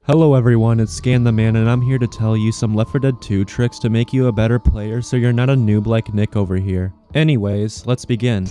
Hello everyone, it's ScanTheMan and I'm here to tell you some Left 4 Dead 2 tricks to make you a better player so you're not a noob like Nick over here. Anyways, let's begin.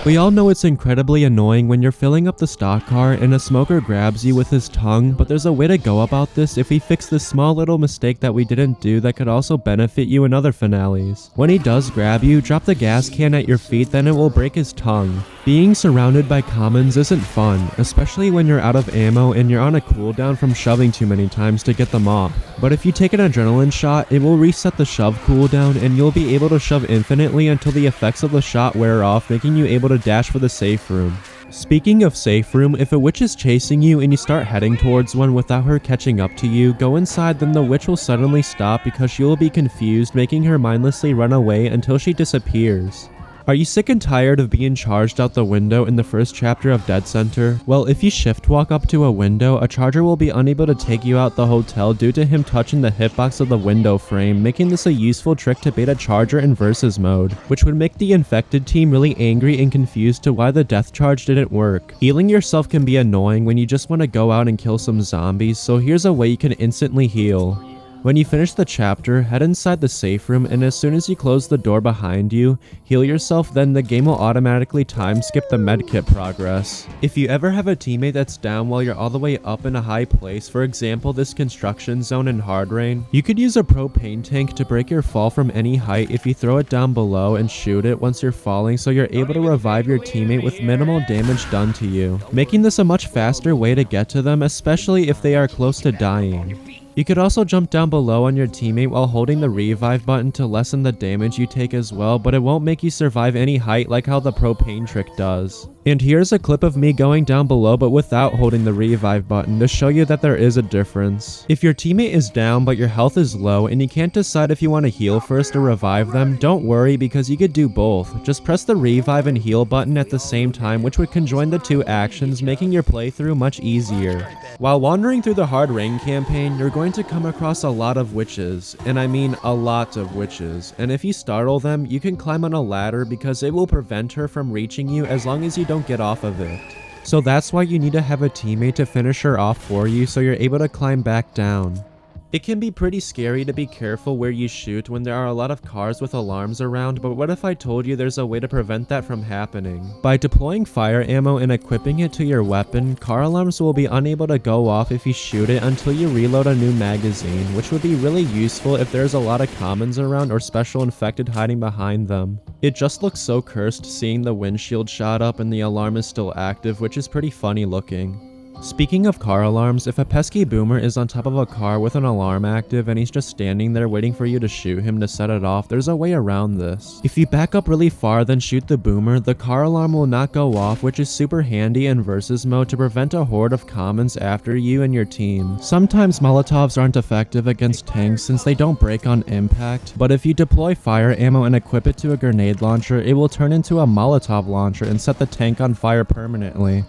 We all know it's incredibly annoying when you're filling up the stock car and a smoker grabs you with his tongue, but there's a way to go about this if we fix this small little mistake that we didn't do that could also benefit you in other finales. When he does grab you, drop the gas can at your feet, then it will break his tongue. Being surrounded by commons isn't fun, especially when you're out of ammo and you're on a cooldown from shoving too many times to get them off. But if you take an adrenaline shot, it will reset the shove cooldown and you'll be able to shove infinitely until the effects of the shot wear off, making you able to dash for the safe room. Speaking of safe room, if a witch is chasing you and you start heading towards one without her catching up to you, go inside, then the witch will suddenly stop because she will be confused, making her mindlessly run away until she disappears. Are you sick and tired of being charged out the window in the first chapter of Dead Center? Well, if you shift walk up to a window, a charger will be unable to take you out the hotel due to him touching the hitbox of the window frame, making this a useful trick to bait a charger in versus mode, which would make the infected team really angry and confused to why the death charge didn't work. Healing yourself can be annoying when you just want to go out and kill some zombies, so here's a way you can instantly heal. When you finish the chapter, head inside the safe room, and as soon as you close the door behind you, heal yourself, then the game will automatically time skip the medkit progress. If you ever have a teammate that's down while you're all the way up in a high place, for example this construction zone in hard rain, you could use a propane tank to break your fall from any height if you throw it down below and shoot it once you're falling so you're able to revive your teammate with minimal damage done to you, making this a much faster way to get to them, especially if they are close to dying. You could also jump down below on your teammate while holding the revive button to lessen the damage you take as well, but it won't make you survive any height like how the propane trick does. And here's a clip of me going down below but without holding the revive button to show you that there is a difference. If your teammate is down but your health is low and you can't decide if you want to heal first or revive them, don't worry because you could do both. Just press the revive and heal button at the same time, which would conjoin the two actions, making your playthrough much easier. While wandering through the Hard Rain campaign, you're going to come across a lot of witches, and I mean a lot of witches, and if you startle them, you can climb on a ladder because it will prevent her from reaching you as long as you don't get off of it. So that's why you need to have a teammate to finish her off for you so you're able to climb back down. It can be pretty scary to be careful where you shoot when there are a lot of cars with alarms around, but what if I told you there's a way to prevent that from happening? By deploying fire ammo and equipping it to your weapon, car alarms will be unable to go off if you shoot it until you reload a new magazine, which would be really useful if there's a lot of commons around or special infected hiding behind them. It just looks so cursed seeing the windshield shot up and the alarm is still active, which is pretty funny looking. Speaking of car alarms, if a pesky boomer is on top of a car with an alarm active and he's just standing there waiting for you to shoot him to set it off, there's a way around this. If you back up really far then shoot the boomer, the car alarm will not go off, which is super handy in versus mode to prevent a horde of commons after you and your team. Sometimes Molotovs aren't effective against tanks since they don't break on impact, but if you deploy fire ammo and equip it to a grenade launcher, it will turn into a Molotov launcher and set the tank on fire permanently.